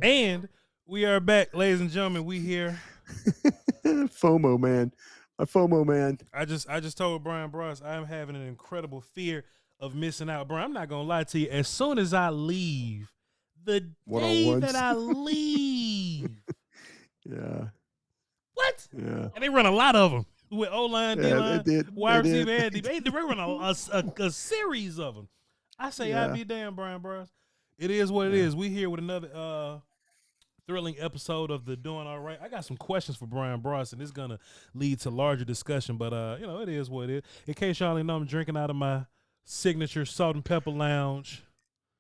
And we are back, ladies and gentlemen. We here. FOMO, man. A FOMO, man. I just told Brian Bros I am having an incredible fear of missing out. Brian, I'm not gonna lie to you. As soon as I leave, the day that One-on-ones. I leave, Yeah. what? Yeah. And they run a lot of them with O line, D Yeah, they line, did. They wide did. receiver, and D. They run a series of them. I say, I'd Yeah. be damn, Brian Bros. It is what it Yeah. is. We here with another thrilling episode of the Doing All Right. I got some questions for Brian Bros, and it's gonna lead to larger discussion. But it is what it is. In case y'all didn't know, I'm drinking out of my signature Salt and Pepper Lounge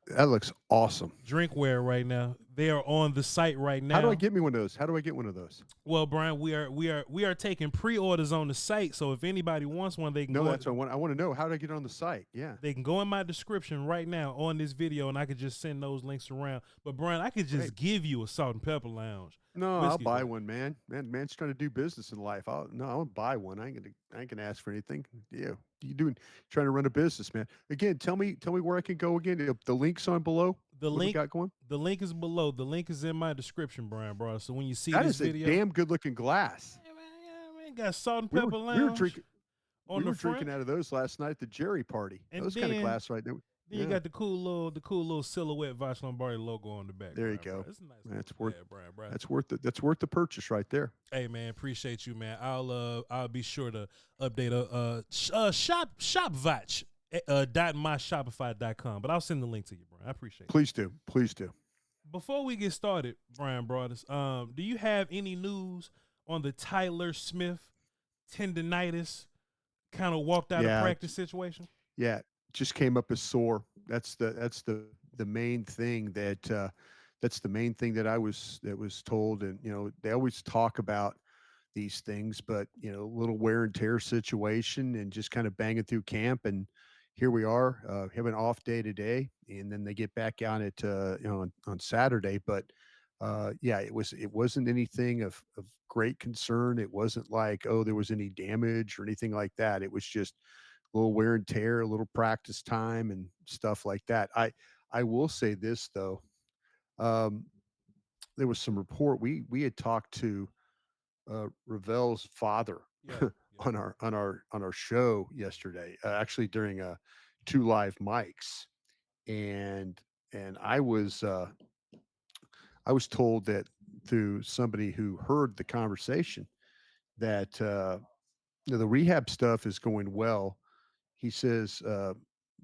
That looks awesome. drinkware right now. They are on the site right How do I now. get me one of those? How do I get one of those? Well, Brian, we are taking pre-orders on the site. So if anybody wants one, they can No, go. that's what I want. I want to know how do I get it on the site? Yeah. They can go in my description right now on this video, and I could just send those links around. But Brian, I could just Great. give you a Salt and Pepper Lounge No, I'll whiskey buy glass. one, man. Man's trying to do business in life. I'll buy one. I ain't gonna ask for anything. Yeah. You doing trying to run a business, man. Again, tell me where I can go again. The link's on below. The What do we link got going? the link is below. The link is in my description, Brian, bro. So when you see That this is a video, damn good looking glass. yeah, man, got Salt and We were Pepper we were Lounge drinking on we the were front, drinking out of those last night at the Jerry party. and Those kind of then glass right there. then you Yeah. got the cool little silhouette Voch Lombardi logo on the back, There you Brian, bro. go. It's a nice little That's worth Brian, bro. that's worth the purchase right there. Hey man, appreciate you, man. I'll be sure to update shop Voch dot myshopify.com, but I'll send the link to you, Brian. I appreciate it. Please do. Please do. Before we get started, Brian Broadus, do you have any news on the Tyler Smith tendonitis kind of walked out of Yeah. practice situation? Yeah. Just came up as sore. That's the main thing that's the main thing that was told. And they always talk about these things, but little wear and tear situation and just kind of banging through camp. And here we are, have an off day today, and then they get back on it, on Saturday. But yeah, it wasn't anything of great concern. It wasn't like, oh, there was any damage or anything like that. It was just a little wear and tear, a little practice time, and stuff like that. I will say this though, um, there was some report we had talked to Revel's father Yeah, yeah. on our show yesterday, actually during two live mics, and I was told that through somebody who heard the conversation that the rehab stuff is going well. He says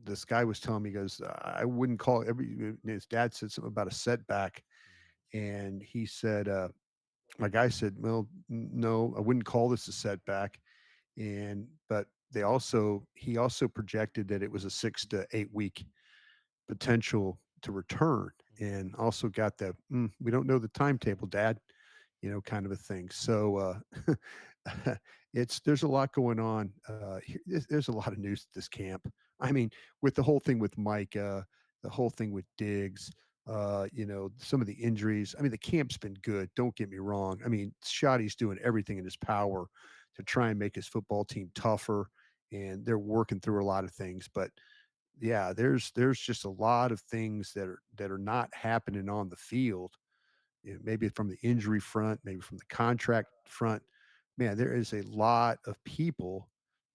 this guy was telling me, he goes, I wouldn't call every. His dad said something about a setback, and he said, my guy said, well, no, I wouldn't call this a setback. But he also projected that it was a 6 to 8 week potential to return, and also got the we don't know the timetable, Dad, kind of a thing. So there's a lot going on. There's a lot of news at this camp. I mean, with the whole thing with Micah, the whole thing with Diggs, some of the injuries. I mean, the camp's been good. Don't get me wrong. I mean, Shotty's doing everything in his power to try and make his football team tougher, and they're working through a lot of things. But yeah, there's just a lot of things that are not happening on the field. Maybe from the injury front, maybe from the contract front. Man, there is a lot of people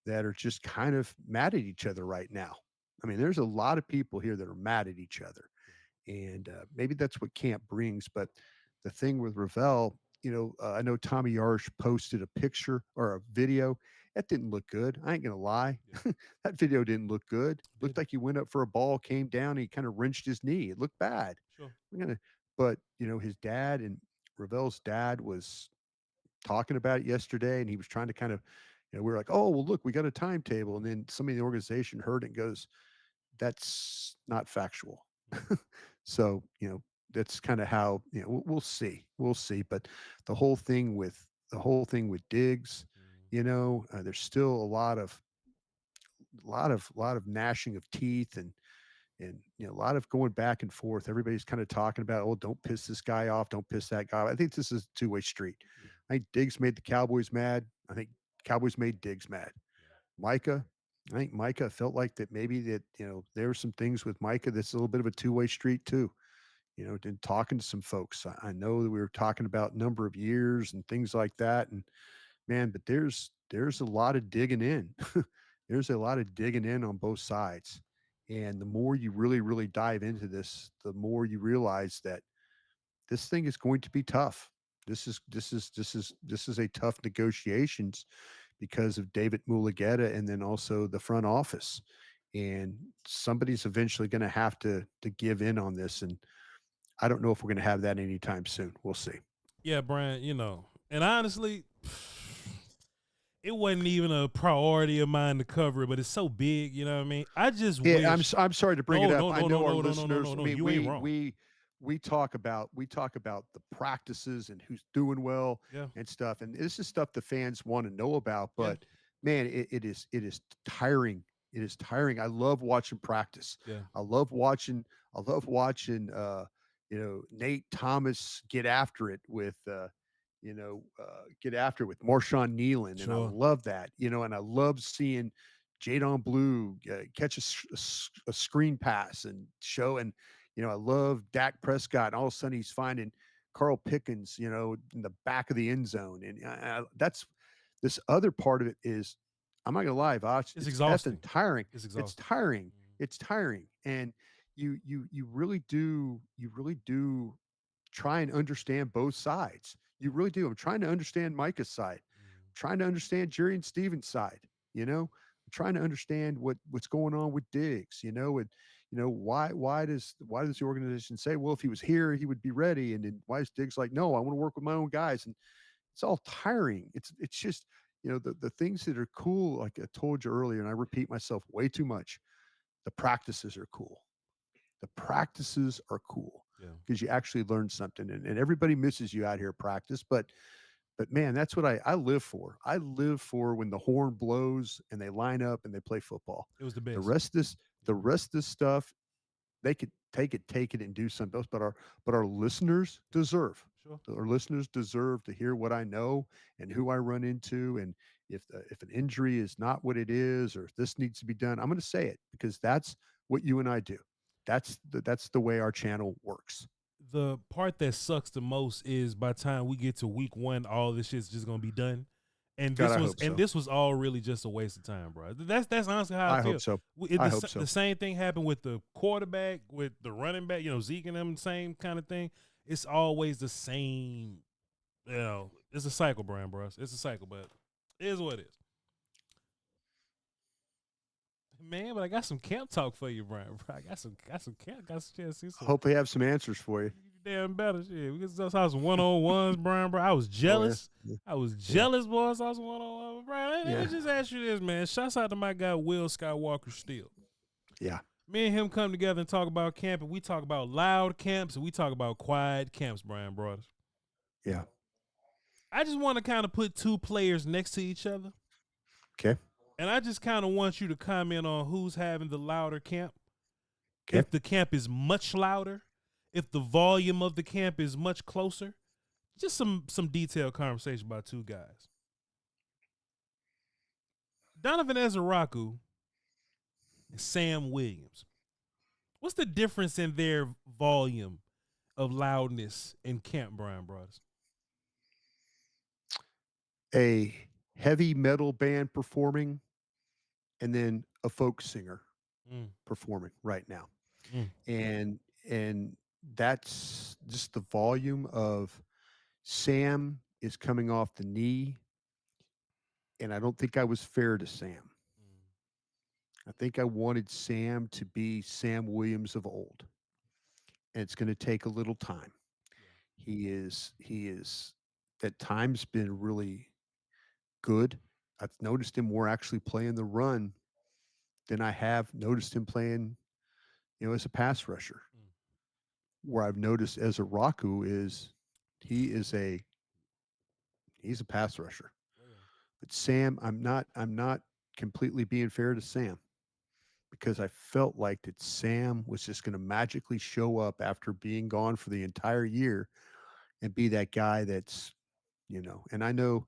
that are just kind of mad at each other right now. I mean, there's a lot of people here that are mad at each other, and maybe that's what camp brings. But the thing with Ravel, I know Tommy Yarsh posted a picture or a video. That didn't look good. I ain't gonna lie. Yeah. That video didn't look good. Looked Didn't. like he went up for a ball, came down, he kind of wrenched his knee. It looked bad. Sure. We're gonna, but his dad and Ravel's dad was talking about it yesterday, and he was trying to kind of, we were like, oh well, look, we got a timetable, and then somebody in the organization heard it and goes, that's not factual. Mm, So, that's kind of how, we'll see. We'll see. But the whole thing with Diggs, mm, there's still a lot of gnashing of teeth, and a lot of going back and forth. Everybody's kind of talking about, oh, don't piss this guy off, don't piss that guy off. I think this is a two-way street. yeah, I think Diggs made the Cowboys mad. I think Cowboys made Diggs mad. yeah. Micah, I think Micah felt like that maybe that, there were some things with Micah that's a little bit of a two-way street too. and talking to some folks. I know that we were talking about number of years and things like that, and man, but there's a lot of digging in. There's a lot of digging in on both sides, and the more you really dive into this, the more you realize that this thing is going to be tough. This is a tough negotiations because of David Mulugeta and then also the front office. And somebody's eventually going to have to give in on this. And I don't know if we're going to have that anytime soon. We'll see. Yeah, Brian, and honestly, it wasn't even a priority of mine to cover it, but it's so big, you know what I mean? I just Yeah, wish I'm sorry to bring it no, up. no, I no, no, know our no, no, no, no, listeners. no, I no. mean, You ain't wrong. we talk about the practices and who's doing well Yeah, and stuff, and this is stuff the fans want to know about. yeah, But man, it is tiring. It is tiring. I love watching practice. yeah. I love watching. I love watching. Nate Thomas get after it with. Get after it with Marshawn Nealon, and I Sure. love that. And I love seeing Jadon Blue catch a screen pass and show. And I love Dak Prescott, and all of a sudden he's finding Carl Pickens, in the back of the end zone, and that's this other part of it is. I'm not gonna lie, Voch, It's it's effing exhausting. tiring. It's It's exhausting. tiring. Mhm. It's tiring, and you really do try and understand both sides. You really do. I'm trying to understand Micah's side, Mhm. trying to understand Jerry and Steven's side. I'm trying to understand what's going on with Diggs. And why does the organization say, well, if he was here, he would be ready, and then why is Diggs like, no, I want to work with my own guys, and it's all tiring. It's just the things that are cool. Like I told you earlier, and I repeat myself way too much. The practices are cool. The practices are cool Yeah. because you actually learn something, and everybody misses you out here at practice. But man, that's what I live for. I live for when the horn blows and they line up and they play football. It was the The best. rest of this, the Mhm. rest of this stuff, they could take it and do something else. But our listeners deserve. Sure. Our listeners deserve to hear what I know and who I run into, and if an injury is not what it is, or if this needs to be done, I'm going to say it because that's what you and I do. That's the way our channel works. The part that sucks the most is by the time we get to week one, all this shit's just gonna be done. And God, this I was hope and so. this was all really just a waste of time, bro. That's honestly how I I hope feel. so. I The, hope the so. same thing happened with the quarterback, with the running back, Zeke and them, same kind of thing. It's always the same, it's a cycle, Brian, bro. It's a cycle, but it is what it is. Man, but I got some camp talk for you, Brian. Bro. I got some camp, got some chance to see some. Hopefully, have some answers for you. Damn better shit. We just saw some 1-on-ones, Brian, bro. I was Oh yeah, jealous. yeah, I was yeah, jealous, boy. I saw some 1-on-one. Brian, let me yeah, just ask you this, man. Shouts out to my guy, Will Skywalker Steele. yeah, Me and him come together and talk about camp, and we talk about loud camps, and we talk about quiet camps, Brian Brothers. yeah. I just want to kind of put two players next to each other, Okay, and I just kind of want you to comment on who's having the louder camp. okay. If the camp is much louder, if the volume of the camp is much closer, just some detailed conversation about two guys. Donovan Ezeraku and Sam Williams. What's the difference in their volume of loudness in camp, Brian Brothers? A heavy metal band performing, and then a folk singer Mm, performing right now, mm, and that's just the volume of Sam is coming off the knee, and I don't think I was fair to Sam. mm. I think I wanted Sam to be Sam Williams of old, and it's going to take a little time. Yeah. He is at times been really good. I've noticed him more actually playing the run than I have noticed him playing, as a pass rusher. Mm. Where I've noticed as a Raku is he is a he's a pass rusher. Oh, yeah. But Sam, I'm not completely being fair to Sam because I felt like that Sam was just going to magically show up after being gone for the entire year and be that guy and I know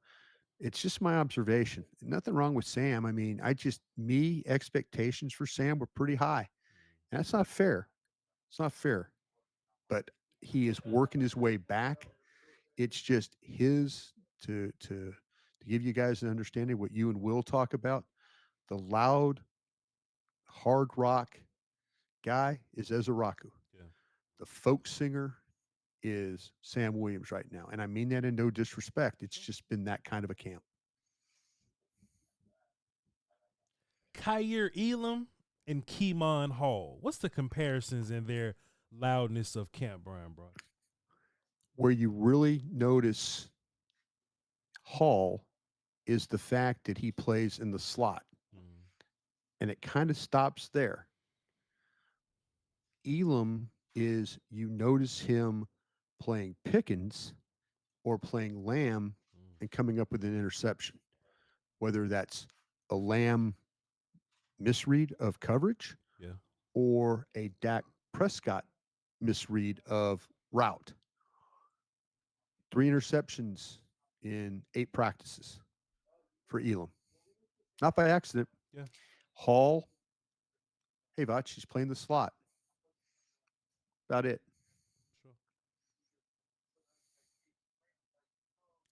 it's just my observation. Nothing wrong with Sam. I mean, me expectations for Sam were pretty high. And that's not fair. It's not fair. But he is working his way back. It's just his to give you guys an understanding what you and Will talk about. The loud hard rock guy is Ezraku. Yeah. The folk singer is Sam Williams right now. And I mean that in no disrespect. It's just been that kind of a camp. Kyer Elam and Keemon Hall. What's the comparisons in their loudness of camp, Brian Bross? Where you really notice Hall is the fact that he plays in the slot. Mm. And it kind of stops there. Elam is you notice him playing Pickens or playing Lamb Mm. and coming up with an interception, whether that's a Lamb misread of coverage Yeah. or a Dak Prescott misread of route. 3 interceptions in 8 practices for Elam. Not by accident. Yeah. Hall, hey, Voch, he's playing the slot. About it. Sure.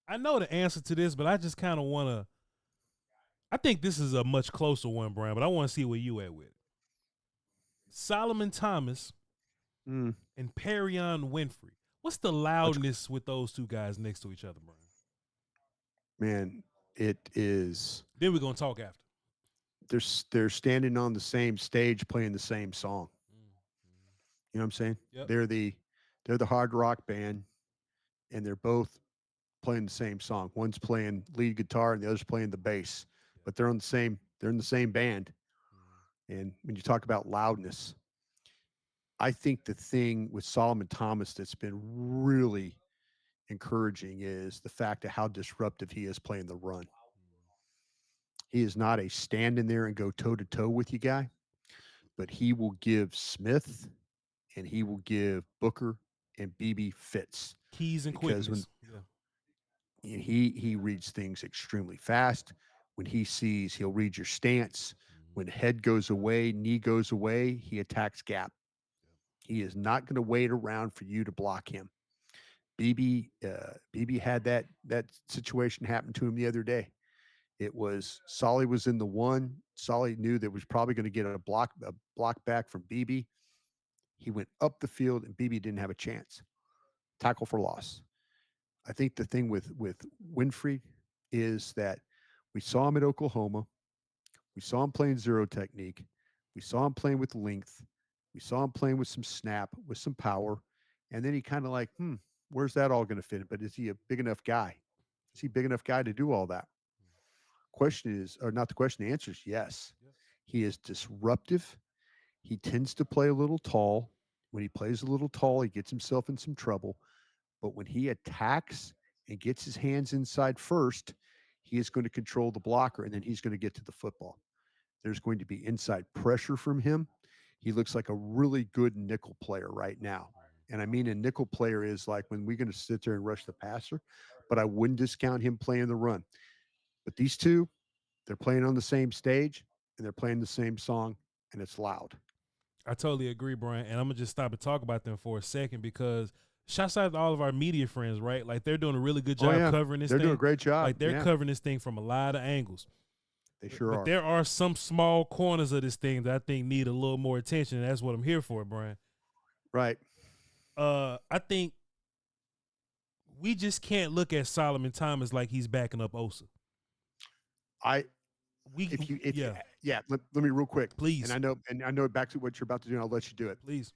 I know the answer to this, but I just kind of want to. I think this is a much closer one, Brian, but I want to see where you at with it. Solomon Thomas Mm, and Perion Winfrey. What's the that's loudness with those two guys next to each other, Brian? man. It is. Then we're gonna talk after. They're standing on the same stage playing the same song. Mm. You know what I'm saying? Yep. They're the hard rock band, and they're both playing the same song. One's playing lead guitar and the other's playing the bass, but they're in the same band. Mm. And when you talk about loudness, I think the thing with Solomon Thomas that's been really encouraging is the fact of how disruptive he is playing the run. He is not a stand in there and go toe to toe with you guy, but he will give Smith and he will give Booker and BB fits Keys and because when quickness. Yeah. he reads things extremely fast. When he sees, he'll read your stance. When head goes away, knee goes away, he attacks gap. He is not going to wait around for you to block him. BB had that situation happen to him the other day. It was Solly was in the one. Solly knew that was probably going to get a block back from BB. He went up the field and BB didn't have a chance. Tackle for loss. I think the thing with Winfrey is that we saw him at Oklahoma. We saw him playing zero technique. We saw him playing with length. We saw him playing with some snap, with some power. And then he kind of like, where's that all going to fit in? But is he a big enough guy? Is he a big enough guy to do all that? Question is, or not the question, the answer is yes. Yeah. He is disruptive. He tends to play a little tall. When he plays a little tall, he gets himself in some trouble. But when he attacks and gets his hands inside first, he is going to control the blocker and then he's going to get to the football. There's going to be inside pressure from him. He looks like a really good nickel player right now. And I mean, a nickel player is like when we're going to sit there and rush the passer, but I wouldn't discount him playing the run. But these two, they're playing on the same stage and they're playing the same song and it's loud. I totally agree, Brian. And I'm gonna just stop and talk about them for a second because shouts out to all of our media friends, right? Like they're doing a really good Oh, job yeah. covering this They're thing. doing a great job. Like they're Yeah, covering this thing from a lot of angles. they sure But are. there are some small corners of this thing that I think need a little more attention. And that's what I'm here for, Brian. Right. I think we just can't look at Solomon Thomas like he's backing up Osa. I We if you yeah, yeah, let me real quick. please, And I know back to what you're about to do, and I'll let you do it. please.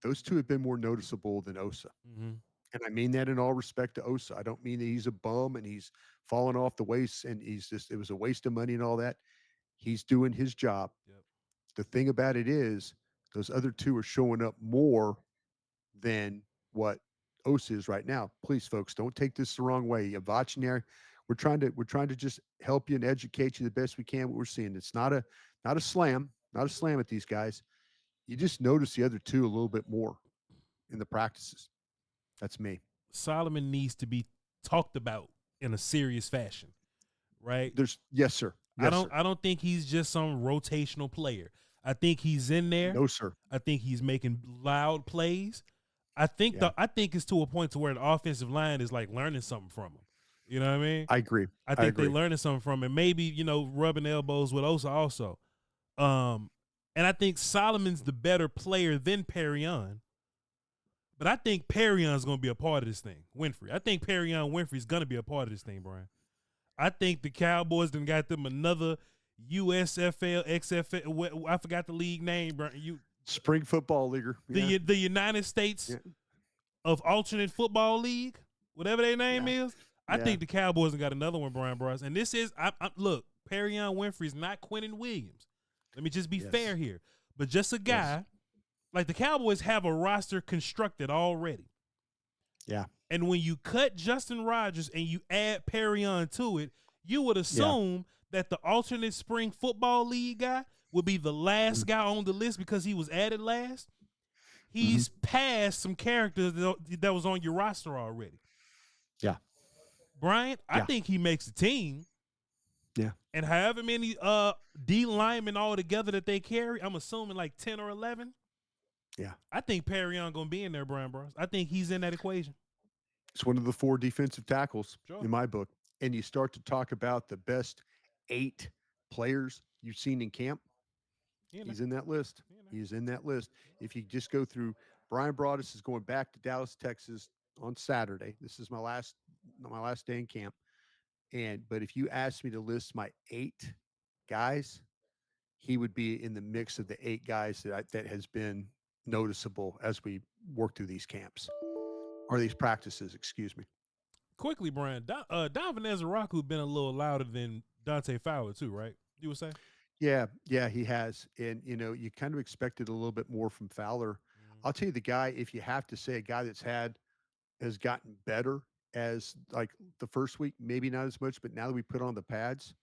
Those two have been more noticeable than Osa. Mm-hmm. And I mean that in all respect to Osa. I don't mean that he's a bum and he's falling off the waist and it was a waste of money and all that. He's doing his job. Yep. The thing about it is those other two are showing up more than what Osa is right now. Please, folks, don't take this the wrong way. Avachinary, we're trying to just help you and educate you the best we can. What we're seeing, it's not a slam, not a slam at these guys. You just notice the other two a little bit more in the practices. That's me. Solomon needs to be talked about in a serious fashion, right? There's yes, sir. Yes, sir. I don't think he's just some rotational player. I think he's in there. No, sir. I think he's making loud plays. Yeah, I think it's to a point to where the offensive line is like learning something from him. You know what I mean? I agree. I I think they agree. learning something from him. Maybe, rubbing elbows with Osa also. Um, and I think Solomon's the better player than Perrion. But I think Perrion's going to be a part of this thing. Winfrey. I think Perrion Winfrey's going to be a part of this thing, Brian. I think the Cowboys done got them another USFL, XFL. I forgot the league name, Brian. Spring football leaguer. Yeah. The United States Yeah. of Alternate Football League, whatever their name Yeah. is. I Yeah. think the Cowboys have got another one, Brian Bros. And this is, look, Perrion Winfrey's not Quentin Williams. Let me just be fair here. But just a guy, like the Cowboys have a roster constructed already. Yeah. And when you cut Justin Rogers and you add Perrion to it, you would assume that the alternate spring football league guy would be the last guy on the list because he was added last. He's passed some characters that was on your roster already. Yeah. Brian, I think he makes the team. Yeah. And however many D linemen altogether that they carry, I'm assuming like 10 or 11. Yeah. I think Perrion going to be in there, Brian Bros. I think he's in that equation. It's one of the 4 defensive tackles Sure. in my book. And you start to talk about the best 8 players you've seen in camp. He's in that list. He's in that list. If you just go through, Brian Broaddus is going back to Dallas, Texas on Saturday. This is my last day in camp. But if you asked me to list my 8 guys, he would be in the mix of the 8 guys that has been noticeable as we work through these camps or these practices, excuse me. Quickly, Brian, Donovan Ezeraku been a little louder than Dante Fowler too, right? You would say? Yeah, he has. And, you kind of expected a little bit more from Fowler. I'll tell you the guy, if you have to say a guy has gotten better as like the first week, maybe not as much, but now that we put on the pads,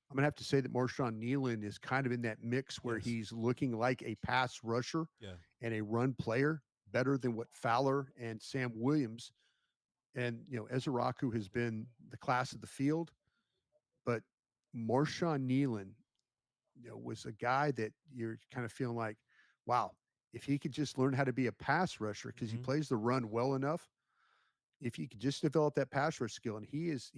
I'm gonna have to say that Marshawn Nealon is kind of in that mix where he's looking like a pass rusher and a run player better than what Fowler and Sam Williams and Ezeraku has been the class of the field. But Marshawn Nealon, was a guy that you're kind of feeling like, wow, if he could just learn how to be a pass rusher because he plays the run well enough, if he could just develop that pass rush skill, and he is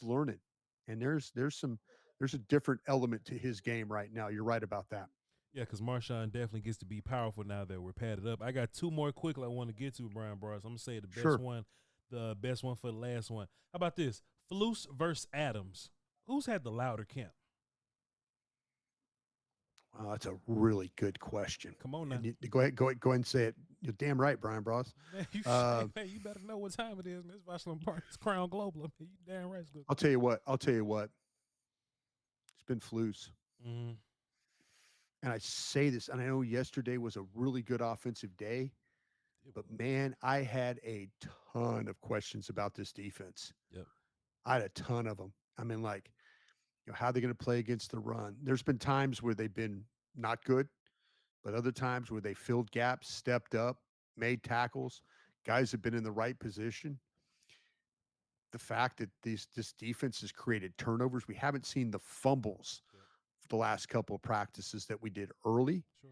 learning, and there's a different element to his game right now. You're right about that. Yeah, because Marshawn definitely gets to be powerful now that we're padded up. I got 2 more quickly I want to get to, Brian Bros. I'm gonna say the best one for the last one. How about this? Flus versus Adams. Who's had the louder camp? Wow, that's a really good question. Come on now. Go ahead and say it. You're damn right, Brian Bros. Man, you better know what time it is, man. It's Voch Lombardi's Crown Global. I mean, you damn right. I'll tell you what. It's been Flus. Mm-hmm. And I say this, and I know yesterday was a really good offensive day, but man, I had a ton of questions about this defense. Yep. I had a ton of them. I mean, like, how are they going to play against the run? There's been times where they've been not good, but other times where they filled gaps, stepped up, made tackles. Guys have been in the right position. The fact that this defense has created turnovers, we haven't seen the fumbles the last couple of practices that we did early. Sure.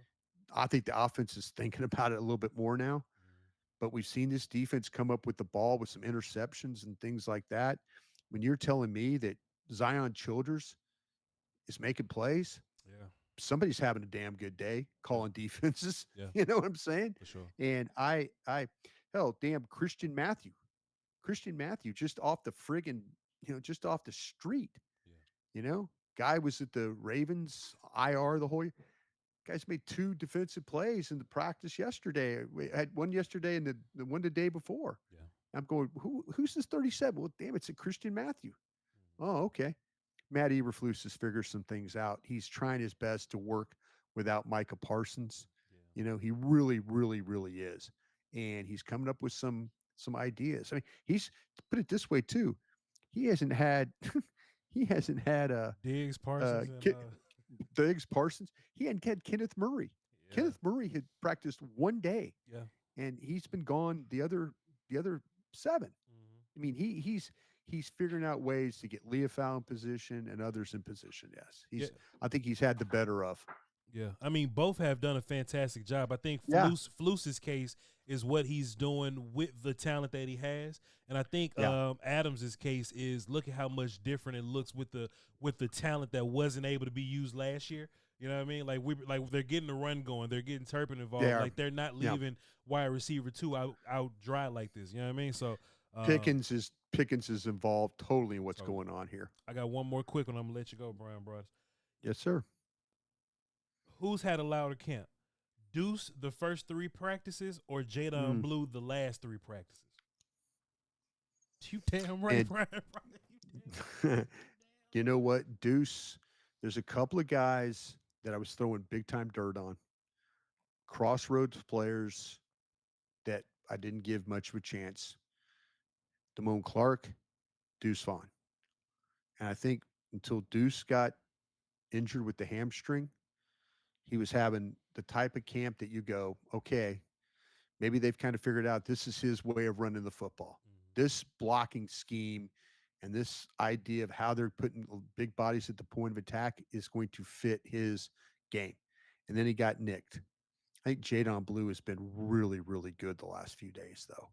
I think the offense is thinking about it a little bit more now. But we've seen this defense come up with the ball with some interceptions and things like that. When you're telling me that Zion Childers is making plays, somebody's having a damn good day calling defenses. Yeah. You know what I'm saying? For sure. And damn Christian Matthew just off the friggin', just off the street. Yeah. Guy was at the Ravens IR the whole year. Guys made 2 defensive plays in the practice yesterday. We had one yesterday and the one the day before. Yeah. I'm going, who's this 37? Well, damn, it's a Christian Matthew. Oh, okay. Matt Eberflus has figured some things out. He's trying his best to work without Micah Parsons. Yeah. He really, really, really is. And he's coming up with some ideas. I mean, he's, to put it this way too, he hasn't had Diggs, Parsons, Diggs, Parsons. He hadn't had Kenneth Murray. Yeah. Kenneth Murray had practiced one day. Yeah. And he's been gone the other 7. I mean, he's figuring out ways to get Leofau in position and others in position. Yes. I think he's had the better of. Yeah, I mean, both have done a fantastic job. I think Yeah, Fluce's case is what he's doing with the talent that he has, and I think yeah, Adams's case is look at how much different it looks with the talent that wasn't able to be used last year. You know what I mean? Like they're getting the run going, they're getting Turpin they involved. are. Like they're not Yeah, leaving wide receiver two out dry like this. You know what I mean? So Pickens is involved totally in what's totally. going on here. I got one more quick one. I'm gonna let you go, Brian Brothers. Yes, sir. Who's had a louder camp? Deuce the first three practices or Jadon Mm. Blue the last three practices? You damn right, And Brian. you know what, Deuce? There's a couple of guys that I was throwing big time dirt on. Crossroads players that I didn't give much of a chance. Damone Clark, Deuce Vaughn. And I think until Deuce got injured with the hamstring, he was having the type of camp that you go, okay, maybe they've kind of figured out this is his way of running the football. This blocking scheme and this idea of how they're putting big bodies at the point of attack is going to fit his game. And then he got nicked. I think Jadon Blue has been really, really good the last few days, though.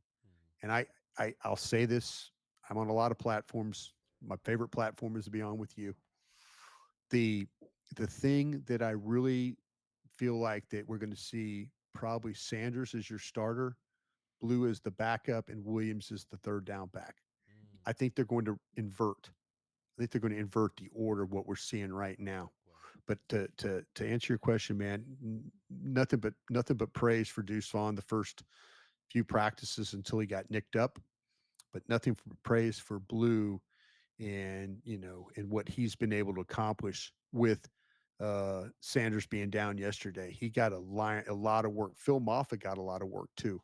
And I'll say this: I'm on a lot of platforms. My favorite platform is to be on with you. The the thing that I really feel like that we're going to see probably Sanders as your starter, Blue as the backup, and Williams as the third down back. I think they're going to invert. I think they're going to invert the order of what we're seeing right now. But to answer your question, man, nothing but praise for Deuce Vaughn the first few practices until he got nicked up, but nothing for praise for Blue and and what he's been able to accomplish with Sanders being down yesterday. He got a lot of work. Phil Moffitt got a lot of work too,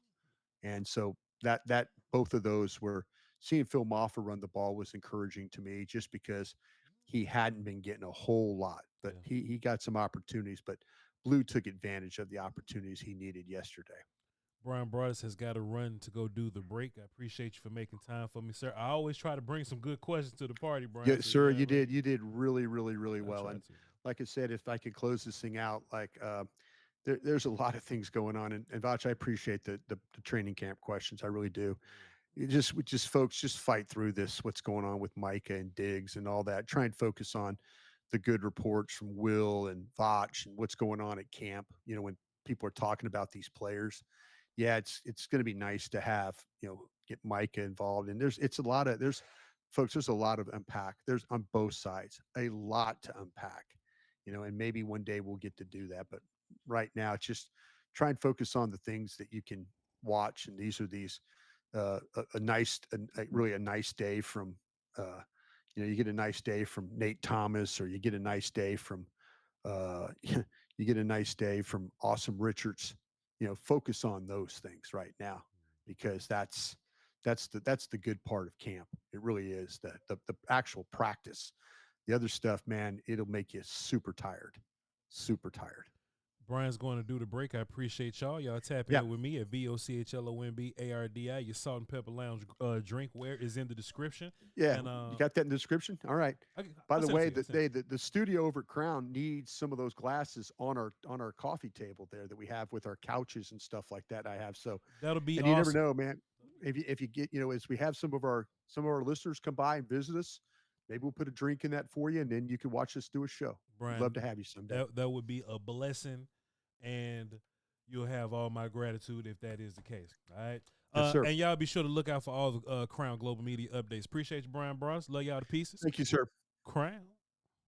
and so that both of those were seeing Phil Moffitt run the ball was encouraging to me, just because he hadn't been getting a whole lot, but Yeah. he got some opportunities. But Blue took advantage of the opportunities he needed yesterday. Brian Broadus has got to run to go do the break. I appreciate you for making time for me, sir. I always try to bring some good questions to the party, Brian. Yeah, So you sir, know what you I mean? did. You did really, really, really I well. try And to. like I said, if I could close this thing out, like there's a lot of things going on. And Voch, I appreciate the training camp questions. I really do. You just folks, just fight through this. What's going on with Micah and Diggs and all that? Try and focus on the good reports from Will and Voch and what's going on at camp. When people are talking about these players, yeah, it's going to be nice to have get Micah involved. And there's folks, there's a lot of unpack. There's on both sides a lot to unpack. And maybe one day we'll get to do that. But right now, it's just try and focus on the things that you can watch. And these a nice, really a nice day from, uh, you get a nice day from Nate Thomas, or you get a nice day from, you get a nice day from Awesome Richards. Focus on those things right now, because that's the good part of camp. It really is the actual practice. The other stuff, man, it'll make you super tired, super tired. Brian's going to do the break. I appreciate y'all. Y'all tap Yeah, in with me at VOCHLOMBARDI. Your Salt and Pepper Lounge drink where is in the description. yeah. And You got that in the description. All right. By I'll the send it way, to you. I'll send it to you. the studio over at Crown needs some of those glasses on our coffee table there that we have with our couches and stuff like that. I have so, That'll be and you never awesome. know, man. If you get as we have some of our listeners come by and visit us, maybe we'll put a drink in that for you, and then you can watch us do a show. We'd love Brian, to have you someday. that would be a blessing, and you'll have all my gratitude if that is the case. All right. Yes, sir. And y'all be sure to look out for all the Crown Global Media updates. Appreciate you, Brian Bros. Love y'all to pieces. Thank you, sir. Crown.